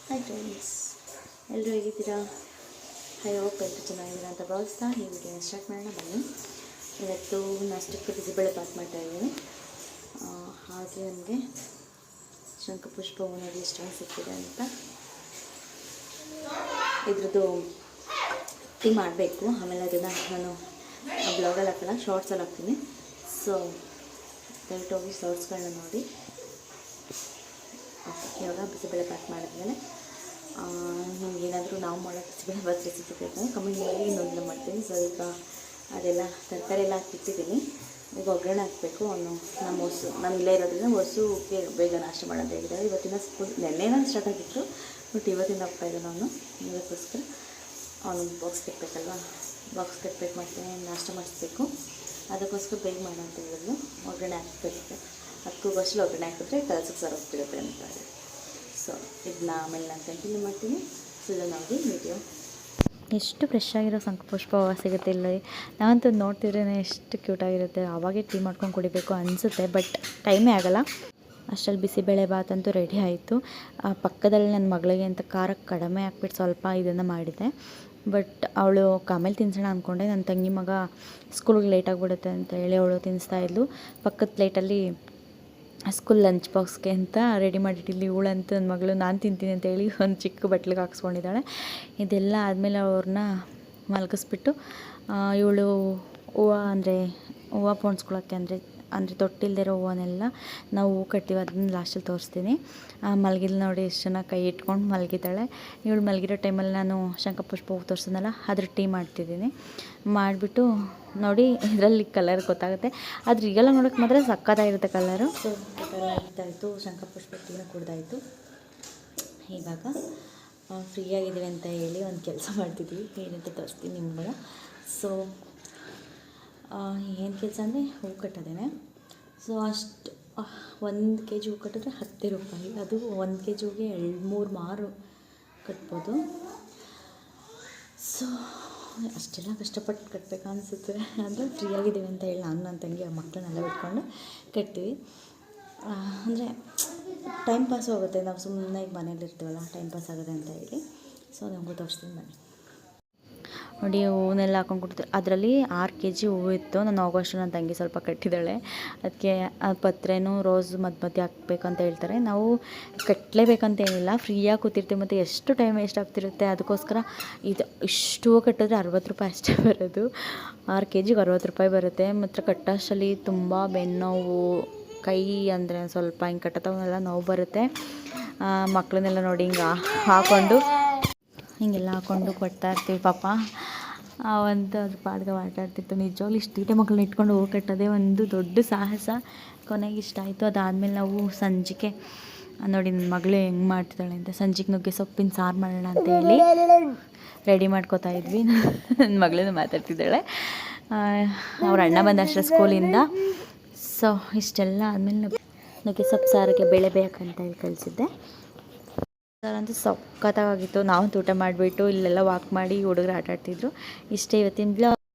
Hi friends, ಎಲ್ಲರೂ ಹೇಗಿದ್ದೀರಾ? I hope ಎಲ್ಲರೂ ಚೆನ್ನಾಗಿದ್ದೀರಾ ಅಂತ ಭಾವಿಸ್ತಾ ಈ ವಿಡಿಯೋನ ಸ್ಟಾರ್ಟ್ ಮಾಡೋಣ ಬನ್ನಿ. ಇವತ್ತು ನಾಷ್ಟಕ್ಕೆ ಬಿಸಿಬೇಳೆ ಬಾತ್ ಮಾಡ್ತಾಯಿದ್ದೀನಿ. ಹಾಗೆ ನನಗೆ ಶಂಖಪುಷ್ಪ ಹೂವಿನಲ್ಲಿ ಎಷ್ಟು ಸಿಕ್ಕಿದೆ ಅಂತ ಇದ್ರದ್ದು ಟೀ ಮಾಡಬೇಕು. ಆಮೇಲೆ ಅದನ್ನು ನಾನು ಬ್ಲಾಗಲ್ಲಿ ಹಾಕಲ್ಲ, ಶಾರ್ಟ್ಸಲ್ಲಿ ಹಾಕ್ತೀನಿ. ಸೊ ದಯವಿಟ್ಟು ಹೋಗಿ ಶಾರ್ಟ್ಸ್ಗಳನ್ನ ನೋಡಿ. ಇವಾಗ ಬಿಸಿಬೇಳೆ ಬಾತ್ ಮಾಡಿದ್ಮೇಲೆ ನಿಮ್ಗೆ ಏನಾದರೂ ನಾವು ಮಾಡೋ ಬಿಸಿಬೇಳೆ ಬಾತ್ ರೆಸಿಪಿ ಬೇಕಂದ್ರೆ ಕಮೆಂಟ್ ಮಾಡಿ, ಇನ್ನೊಂದು ಮಾಡ್ತೀನಿ. ಸೊ ಈಗ ಅದೆಲ್ಲ ತರಕಾರಿ ಎಲ್ಲ ಹಾಕಿಟ್ಟಿದ್ದೀನಿ. ಈಗ ಒಗ್ಗರಣೆ ಹಾಕಬೇಕು. ನಾನು ಇಲ್ಲೇ ಇರೋದ್ರಿಂದ ಹೊಸುಗೆ ಬೇಗ ನಾಷ್ಟ ಮಾಡೋದು ಹೇಳಿದ್ದಾರೆ. ಇವತ್ತಿನ ಸ್ಕೂಲ್ ನೆನ್ನೆನ ಸ್ಟಾರ್ಟ್ ಆಗಿತ್ತು, ಬಟ್ ಇವತ್ತಿಂದ ಹೋಗ್ತಾಯಿದ್ದೆ ನಾನು. ಇದಕ್ಕೋಸ್ಕರ ಅವನು ಬಾಕ್ಸ್ ಕಟ್ಟಬೇಕಲ್ವ, ಬಾಕ್ಸ್ ಕಟ್ಟಬೇಕು ಮತ್ತು ನಾಷ್ಟ ಮಾಡಿಸ್ಬೇಕು. ಅದಕ್ಕೋಸ್ಕರ ಬೇಗ ಮಾಡೋಣ ಅಂತ ಹೇಳಿದ್ರು. ಒಗ್ಗರಣೆ ಹಾಕಬೇಕು, ಅದಕ್ಕೂ ಬಸ್ಸಲ್ಲಿ ಒಗ್ಗರಣೆ ಹಾಕಿದ್ರೆ ಕೆಲಸಕ್ಕೆ ಸರ್ ಹೋಗ್ಬಿಡುತ್ತೆ ಅಂತಾರೆ. ಸೊ ಇದನ್ನ ಆಮೇಲೆ ನಾನು ಕಂಟಿನ್ಯೂ ಮಾಡ್ತೀನಿ. ಫುಲ್ಲು ನೋಡಿ ವಿಡಿಯೋ. ಎಷ್ಟು ಫ್ರೆಶ್ ಆಗಿರೋ ಶಂಖಪುಷ್ಪ ಹೂವು ಸಿಗುತ್ತೆ ಇಲ್ಲಿ. ನಾವಂತೂ ನೋಡ್ತಿದ್ರೇ ಎಷ್ಟು ಕ್ಯೂಟಾಗಿರುತ್ತೆ. ಆವಾಗೇ ಟೀ ಮಾಡ್ಕೊಂಡು ಕುಡಿಬೇಕು ಅನಿಸುತ್ತೆ, ಬಟ್ ಟೈಮೇ ಆಗೋಲ್ಲ. ಅಷ್ಟರಲ್ಲಿ ಬಿಸಿಬೇಳೆ ಬಾತ್ ಅಂತೂ ರೆಡಿ ಆಯಿತು. ಪಕ್ಕದಲ್ಲಿ ನನ್ನ ಮಗಳಿಗೆ ಅಂತ ಖಾರಕ್ಕೆ ಕಡಿಮೆ ಹಾಕ್ಬಿಟ್ಟು ಸ್ವಲ್ಪ ಇದನ್ನು ಮಾಡಿದೆ. ಬಟ್ ಅವಳು ಆಮೇಲೆ ತಿನ್ಸೋಣ ಅಂದ್ಕೊಂಡೆ. ನನ್ನ ತಂಗಿ ಮಗ ಸ್ಕೂಲ್ಗೆ ಲೇಟಾಗಿಬಿಡುತ್ತೆ ಅಂತ ಹೇಳಿ ಅವಳು ತಿನ್ನಿಸ್ತಾಯಿದ್ಲು. ಪಕ್ಕದ ಪ್ಲೇಟಲ್ಲಿ ಸ್ಕೂಲ್ ಲಂಚ್ ಬಾಕ್ಸ್ಗೆ ಅಂತ ರೆಡಿ ಮಾಡಿಟ್ಟಿಲ್ಲಿ. ಇವಳಂತ ನನ್ನ ಮಗಳು ನಾನು ತಿಂತೀನಿ ಅಂತೇಳಿ ಒಂದು ಚಿಕ್ಕ ಬಟ್ಲಿಗೆ ಹಾಕ್ಸ್ಕೊಂಡಿದ್ದಾಳೆ. ಇದೆಲ್ಲ ಆದಮೇಲೆ ಅವ್ರನ್ನ ಮಲಗಿಸ್ಬಿಟ್ಟು ಇವಳು ಹೂವು ಪೋಣಿಸ್ಕೊಳಕ್ಕೆ ಅಂದರೆ ತೊಟ್ಟಿಲ್ದಿರೋ ಹೂವನ್ನೆಲ್ಲ ನಾವು ಹೂವು ಕಟ್ತೀವಿ, ಅದನ್ನ ಲಾಸ್ಟಲ್ಲಿ ತೋರಿಸ್ತೀನಿ. ಮಲಗಿಲ್ ನೋಡಿ, ಎಷ್ಟು ಚೆನ್ನಾಗಿ ಕೈ ಇಟ್ಕೊಂಡು ಮಲಗಿದ್ದಾಳೆ. ಇವಳು ಮಲಗಿರೋ ಟೈಮಲ್ಲಿ ನಾನು ಶಂಖಪುಷ್ಪ ಹೂವು ತೋರಿಸಿದ್ನಲ್ಲ, ಅದ್ರ ಟೀ ಮಾಡ್ತಿದ್ದೀನಿ. ಮಾಡಿಬಿಟ್ಟು ನೋಡಿ, ಇದರಲ್ಲಿ ಕಲರ್ ಗೊತ್ತಾಗುತ್ತೆ. ಆದರೆ ಈಗೆಲ್ಲ ನೋಡೋಕ್ಕೆ ಮಾತ್ರ ಸಕ್ಕತ್ತಾಗಿರುತ್ತೆ ಕಲರು. ಸೊ ಇದೆಲ್ಲ ಇದ್ದಾಯಿತು, ಶಂಖಪುಷ್ಪ ಟೀನ ಕುಡ್ದಾಯಿತು. ಇವಾಗ ಫ್ರೀಯಾಗಿದ್ದೀವಿ ಅಂತ ಹೇಳಿ ಒಂದು ಕೆಲಸ ಮಾಡ್ತಿದ್ವಿ, ಏನಂತ ತೋರಿಸ್ತೀನಿ ನಿಮ್ಗೆ. ಸೊ ಏನು ಕೆಲಸ ಅಂದರೆ ಹೂವು ಕಟ್ಟೋದೇನೆ. ಸೊ ಅಷ್ಟು 1 kg ಹೂವು ಕಟ್ಟಿದ್ರೆ 10 ರೂಪಾಯಿ. ಅದು 1 kg ಹೂವಿಗೆ 2-3 ಮಾರು ಕಟ್ಬೋದು. ಸೊ ಅಷ್ಟೆಲ್ಲ ಕಷ್ಟಪಟ್ಟು ಕಟ್ಟಬೇಕು ಅನಿಸುತ್ತೆ. ಅಂದರೆ ಫ್ರೀಯಾಗಿದ್ದೀವಿ ಅಂತ ಹೇಳಿ ನಾನು ನನ್ನ ತಂಗಿ ಮಕ್ಕಳನ್ನೆಲ್ಲ ಬಿಟ್ಕೊಂಡು ಕಟ್ತೀವಿ. ಅಂದರೆ ಟೈಮ್ ಪಾಸ್ ಹೋಗುತ್ತೆ. ನಾವು ಸುಮ್ಮನೆ ಈಗ ಮನೇಲಿರ್ತೀವಲ್ಲ, ಟೈಮ್ ಪಾಸ್ ಆಗುತ್ತೆ ಅಂತ ಹೇಳಿ. ಸೊ ನಮಗೂ ತೋರಿಸ್ತೀನಿ ಬನ್ನಿ. ನೋಡಿ, ಹೂವನ್ನೆಲ್ಲ ಹಾಕೊಂಡು ಕೊಡ್ತೀವಿ. ಅದರಲ್ಲಿ 6 kg ಹೂವು ಇತ್ತು. ನಾನು ಹೋಗೋಷ್ಟು ನನ್ನ ತಂಗಿ ಸ್ವಲ್ಪ ಕಟ್ಟಿದ್ದಾಳೆ. ಅದಕ್ಕೆ ಪತ್ರೆನೂ ರೋಸ್ ಮಧ್ಯೆ ಹಾಕ್ಬೇಕಂತ ಹೇಳ್ತಾರೆ. ನಾವು ಕಟ್ಟಲೇಬೇಕಂತ ಏನಿಲ್ಲ, ಫ್ರೀಯಾಗಿ ಕೂತಿರ್ತೀವಿ. ಮತ್ತು ಎಷ್ಟು ಟೈಮ್ ವೇಸ್ಟ್ ಆಗ್ತಿರುತ್ತೆ. ಅದಕ್ಕೋಸ್ಕರ ಇಷ್ಟು ಹೂವು ಕಟ್ಟಿದ್ರೆ 60 ರೂಪಾಯಿ ಅಷ್ಟೇ ಬರೋದು. 6 kgಗೆ 60 ರೂಪಾಯಿ ಬರುತ್ತೆ. ಮತ್ತು ಕಟ್ಟೋಷ್ಟರಲ್ಲಿ ತುಂಬ ಬೆನ್ನೋವು, ಕೈ ಅಂದರೆ ಸ್ವಲ್ಪ ಹಿಂಗೆ ಕಟ್ಟೋವನ್ನೆಲ್ಲ ನೋವು ಬರುತ್ತೆ. ಮಕ್ಕಳನ್ನೆಲ್ಲ ನೋಡಿ ಹಿಂಗೆಲ್ಲ ಹಾಕ್ಕೊಂಡು ಕೊಡ್ತಾ ಇರ್ತೀವಿ. ಪಾಪ ಅದ್ರ ಪಾಡ್ಗೆ ಆಟಾಡ್ತಿತ್ತು. ನಿಜವಾಗ್ಲೂ ಇಷ್ಟು ತೀಟೆ ಮಕ್ಕಳನ್ನ ಇಟ್ಕೊಂಡು ಹೂವು ಕಟ್ಟೋದೇ ಒಂದು ದೊಡ್ಡ ಸಾಹಸ. ಕೊನೆಗೆ ಇಷ್ಟ ಆಯಿತು. ಅದಾದಮೇಲೆ ನಾವು ಸಂಜೆಗೆ ನೋಡಿ ನನ್ನ ಮಗಳು ಹೆಂಗೆ ಮಾಡ್ತಿದ್ದಾಳೆ ಅಂತ, ಸಂಜೆಗೆ ನುಗ್ಗೆ ಸೊಪ್ಪಿನ ಸಾರು ಮಾಡೋಣ ಅಂತ ಹೇಳಿ ರೆಡಿ ಮಾಡ್ಕೋತಾ ಇದ್ವಿ. ನನ್ನ ಮಗಳನ್ನ ಮಾತಾಡ್ತಿದ್ದಾಳೆ. ಅವ್ರ ಅಣ್ಣ ಬಂದಷ್ಟೇ ಸ್ಕೂಲಿಂದ. ಸೊ ಇಷ್ಟೆಲ್ಲ ಆದಮೇಲೆ ನುಗ್ಗೆ ಸೊಪ್ಪು ಸಾರಿಗೆ ಬೇಳೆ ಬೇಕಂತ ಹೇಳಿ ಕಳಿಸಿದ್ದೆ. ಅಂತೂ ಸಖತ್ತಾಗಿತ್ತು. ನಾವು ಊಟ ಮಾಡಿಬಿಟ್ಟು ಇಲ್ಲೆಲ್ಲ ವಾಕ್ ಮಾಡಿ ಹುಡುಗರು ಆಟಾಡ್ತಿದ್ರು. ಇಷ್ಟೇ ಇವತ್ತಿನ ಬ್ಲಾಗ್.